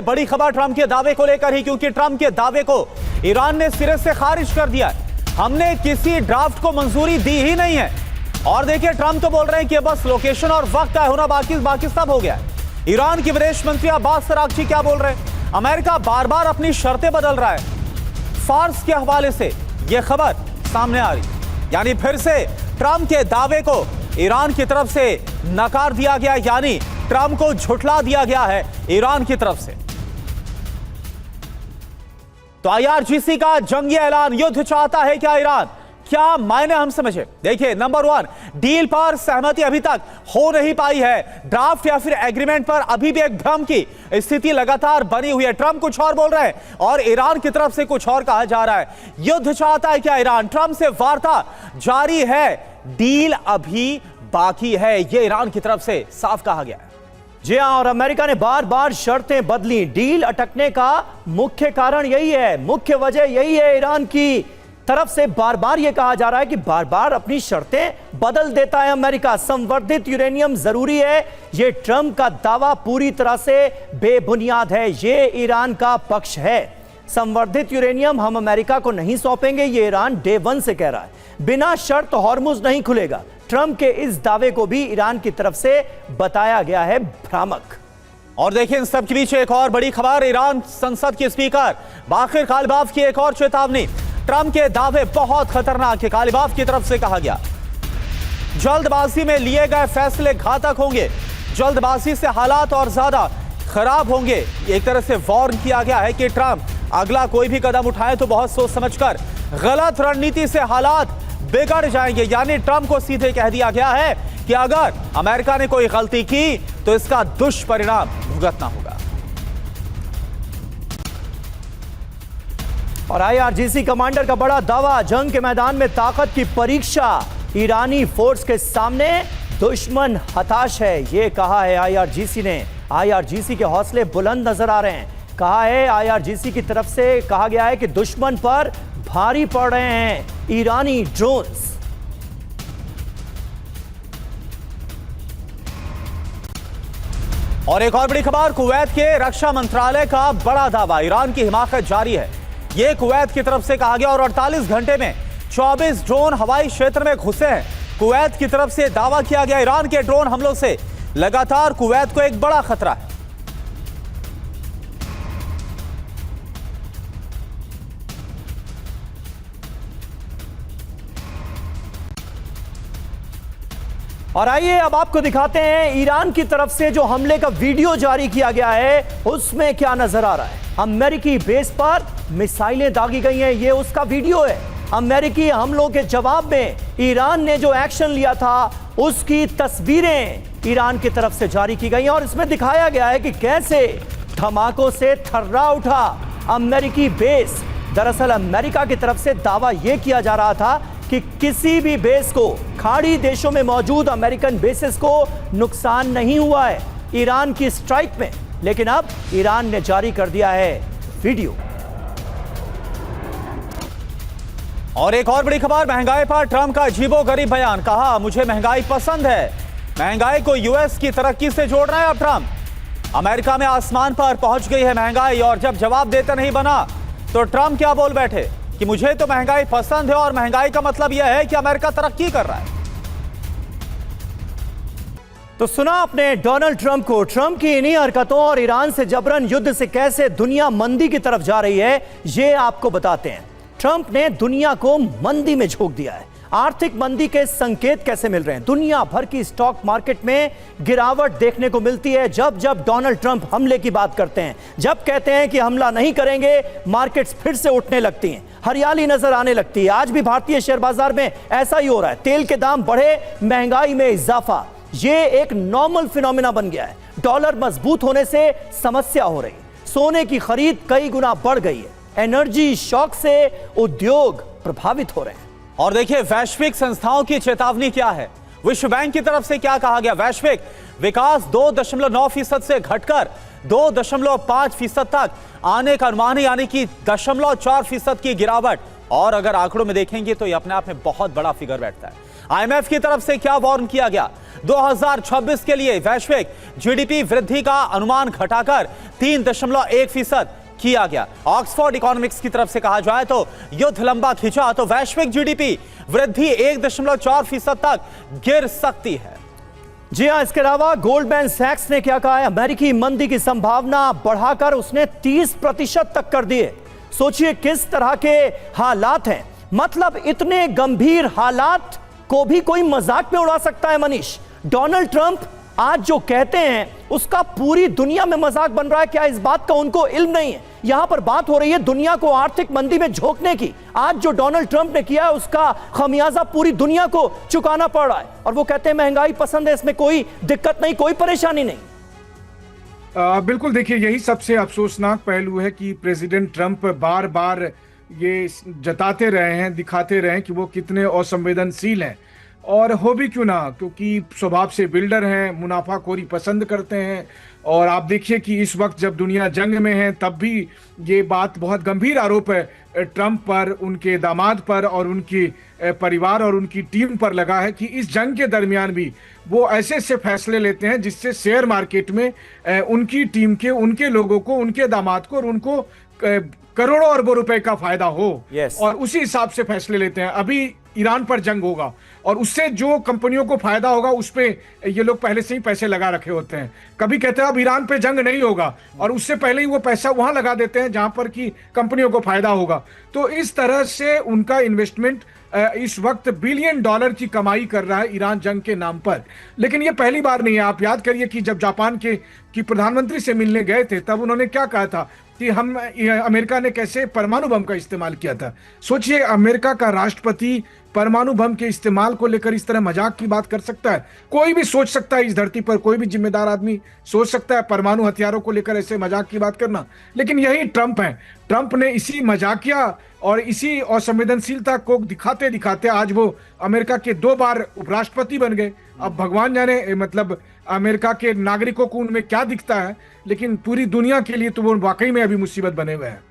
बड़ी खबर ट्रंप के दावे को लेकर ही, क्योंकि ट्रंप के दावे को ईरान ने सिरे से खारिज कर दिया है। हमने किसी ड्राफ्ट को मंजूरी दी ही नहीं है। और देखिए, ट्रंप तो बोल रहे हैं कि बस लोकेशन और वक्त तय होना बाकी सब हो गया है। ईरान के विदेश मंत्री अब्बास अरागची क्या बोल रहे हैं? अमेरिका बार बार अपनी शर्तें बदल रहा है। फार्स के हवाले से यह खबर सामने आ रही, यानी फिर से ट्रंप के दावे को ईरान की तरफ से नकार दिया गया, यानी ट्रंप को झुठला दिया गया है ईरान की तरफ से। तो IRGC का जंगी ऐलान, युद्ध चाहता है क्या ईरान? क्या मायने हम समझे? देखिए, नंबर 1, डील पर सहमति अभी तक हो नहीं पाई है। ड्राफ्ट या फिर एग्रीमेंट पर अभी भी एक भ्रम की स्थिति लगातार बनी हुई है। ट्रंप कुछ और बोल रहे हैं और ईरान की तरफ से कुछ और कहा जा रहा है। युद्ध चाहता है क्या ईरान? ट्रंप से वार्ता जारी है, डील अभी बाकी है, यह ईरान की तरफ से साफ कहा गया है। जी हां, और अमेरिका ने बार बार शर्तें बदली। डील अटकने का मुख्य कारण यही है, मुख्य वजह यही है। ईरान की तरफ से बार बार यह कहा जा रहा है कि बार बार अपनी शर्तें बदल देता है अमेरिका। संवर्धित यूरेनियम जरूरी है, यह ट्रंप का दावा पूरी तरह से बेबुनियाद है। यह ईरान का पक्ष है। संवर्धित यूरेनियम हम अमेरिका को नहीं सौंपेंगे, यह ईरान डे 1 से कह रहा है। बिना शर्त हॉर्मुज नहीं खुलेगा। ट्रंप के इस दावे को भी ईरान की तरफ से बताया गया है भ्रामक। और देखिए, इन सब के बीच एक और बड़ी खबर, ईरान संसद के स्पीकर बाकिर कालिबाफ की एक और चेतावनी। ट्रंप के दावे बहुत खतरनाक है, कालिबाफ की तरफ से कहा गया। जल्दबाजी में लिए गए फैसले घातक होंगे, जल्दबाजी से हालात और ज्यादा खराब होंगे। एक तरह से वार्न किया गया है कि ट्रंप अगला कोई भी कदम उठाए तो बहुत सोच समझकर, गलत रणनीति से हालात बिगड़ जाएंगे। यानी ट्रंप को सीधे कह दिया गया है कि अगर अमेरिका ने कोई गलती की तो इसका दुष्परिणाम भुगतना होगा। और IRGC कमांडर का बड़ा दावा, जंग के मैदान में ताकत की परीक्षा। ईरानी फोर्स के सामने दुश्मन हताश है, यह कहा है IRGC ने। IRGC के हौसले बुलंद नजर आ रहे हैं। कहा है IRGC की तरफ से, कहा गया है कि दुश्मन पर भारी पड़ रहे हैं ईरानी ड्रोन्स। और एक और बड़ी खबर, कुवैत के रक्षा मंत्रालय का बड़ा दावा, ईरान की हिमाकत जारी है। यह कुवैत की तरफ से कहा गया और 48 घंटे में 24 ड्रोन हवाई क्षेत्र में घुसे हैं। कुवैत की तरफ से दावा किया गया, ईरान के ड्रोन हमलों से लगातार कुवैत को एक बड़ा खतरा है। और आइए अब आपको दिखाते हैं ईरान की तरफ से जो हमले का वीडियो जारी किया गया है, उसमें क्या नजर आ रहा है। अमेरिकी बेस पर मिसाइलें दागी गई हैं, ये उसका वीडियो है। अमेरिकी हमलों के जवाब में ईरान ने जो एक्शन लिया था, उसकी तस्वीरें ईरान की तरफ से जारी की गई हैं और इसमें दिखाया गया है कि कैसे धमाकों से थर्रा उठा अमेरिकी बेस। दरअसल अमेरिका की तरफ से दावा यह किया जा रहा था कि किसी भी बेस को, खाड़ी देशों में मौजूद अमेरिकन बेसेस को नुकसान नहीं हुआ है ईरान की स्ट्राइक में। लेकिन अब ईरान ने जारी कर दिया है वीडियो। और एक और बड़ी खबर, महंगाई पर ट्रंप का अजीबोगरीब बयान। कहा, मुझे महंगाई पसंद है, महंगाई को यूएस की तरक्की से जोड़ रहे हैं अब ट्रंप। अमेरिका में आसमान पर पहुंच गई है महंगाई, और जब जवाब देते नहीं बना तो ट्रंप क्या बोल बैठे कि मुझे तो महंगाई पसंद है, और महंगाई का मतलब यह है कि अमेरिका तरक्की कर रहा है। तो सुना आपने डोनाल्ड ट्रंप को। ट्रंप की इन्हीं हरकतों और ईरान से जबरन युद्ध से कैसे दुनिया मंदी की तरफ जा रही है, यह आपको बताते हैं। ट्रंप ने दुनिया को मंदी में झोंक दिया है। आर्थिक मंदी के संकेत कैसे मिल रहे हैं? दुनिया भर की स्टॉक मार्केट में गिरावट देखने को मिलती है जब जब डोनाल्ड ट्रंप हमले की बात करते हैं। जब कहते हैं कि हमला नहीं करेंगे, मार्केट्स फिर से उठने लगती हैं, हरियाली नजर आने लगती है। आज भी भारतीय शेयर बाजार में ऐसा ही हो रहा है। तेल के दाम बढ़े, महंगाई में इजाफा, ये एक नॉर्मल फिनोमिना बन गया है। डॉलर मजबूत होने से समस्या हो रही, सोने की खरीद कई गुना बढ़ गई है। एनर्जी शॉक से उद्योग प्रभावित हो रहे हैं। और देखिए, वैश्विक संस्थाओं की चेतावनी क्या है। विश्व बैंक की तरफ से क्या कहा गया? वैश्विक विकास 2.9% से घटकर 2.5% तक आने का अनुमान है, यानी कि 0.4% की गिरावट। और अगर आंकड़ों में देखेंगे तो ये अपने आप में बहुत बड़ा फिगर बैठता है। आईएमएफ की तरफ से क्या वार्न किया गया? 2026 के लिए वैश्विक जीडीपी वृद्धि का अनुमान घटाकर 3.1% किया गया। ऑक्सफोर्ड इकोनॉमिक्स की तरफ से कहा जाए तो युद्ध लंबा खिंचा तो वैश्विक जीडीपी वृद्धि 1.4% तक गिर सकती है। जी हां, इसके अलावा गोल्डमैन सैक्स ने क्या कहा है? अमेरिकी मंदी की संभावना बढ़ाकर उसने 30% तक कर दिए। सोचिए किस तरह के हालात हैं। मतलब इतने गंभीर हालात को भी कोई मजाक में उड़ा सकता है मनीष? डोनाल्ड ट्रंप आज जो कहते हैं उसका पूरी दुनिया में मजाक बन रहा है। क्या इस बात का उनको इल्म नहीं है? यहां पर बात हो रही है दुनिया को आर्थिक मंदी में झोंकने की। आज जो डोनाल्ड ट्रंप ने किया है उसका खमियाजा पूरी दुनिया को चुकाना पड़ रहा है और वो कहते हैं महंगाई पसंद है, इसमें कोई दिक्कत नहीं, कोई परेशानी नहीं। बिल्कुल, देखिए यही सबसे अफसोसनाक पहलू है कि प्रेसिडेंट ट्रंप बार बार ये जताते रहे हैं, दिखाते रहे हैं कि वो कितने असंवेदनशील हैं। और हो भी क्यों ना, क्योंकि स्वभाव से बिल्डर हैं, मुनाफाखोरी पसंद करते हैं। और आप देखिए कि इस वक्त जब दुनिया जंग में है तब भी ये बात बहुत गंभीर आरोप है ट्रंप पर, उनके दामाद पर और उनके परिवार और उनकी टीम पर लगा है कि इस जंग के दरमियान भी वो ऐसे ऐसे फैसले लेते हैं जिससे शेयर मार्केट में उनकी टीम के, उनके लोगों को, उनके दामाद को और उनको करोड़ों अरबों रुपए का फायदा हो। और उसी हिसाब से फैसले लेते हैं। अभी ईरान पर जंग होगा और उससे जो कंपनियों को फायदा होगा उस पे ये लोग पहले से ही पैसे लगा रखे होते हैं। कभी कहते हैं अब ईरान पे जंग नहीं होगा और उससे पहले ही वो पैसा वहां लगा देते हैं जहां पर कि कंपनियों को फायदा होगा। तो इस तरह से उनका इन्वेस्टमेंट इस वक्त $1 बिलियन की कमाई कर रहा है ईरान जंग के नाम पर। लेकिन ये पहली बार नहीं है। आप याद करिए कि जब जापान की प्रधानमंत्री से मिलने गए थे तब उन्होंने क्या कहा था कि अमेरिका ने कैसे परमाणु बम का इस्तेमाल किया था। सोचिए, अमेरिका का राष्ट्रपति परमाणु बम के इस्तेमाल को लेकर इस तरह मजाक की बात कर सकता है? कोई भी सोच सकता है, इस धरती पर कोई भी जिम्मेदार आदमी सोच सकता है परमाणु हथियारों को लेकर ऐसे मजाक की बात करना। लेकिन यही ट्रंप है। ट्रंप ने इसी मजाकिया और इसी असंवेदनशीलता को दिखाते दिखाते आज वो अमेरिका के 2 बार उपराष्ट्रपति बन गए। अब भगवान जाने मतलब अमेरिका के नागरिकों को उनमें क्या दिखता है, लेकिन पूरी दुनिया के लिए तो वो वाकई में अभी मुसीबत बने हुए हैं।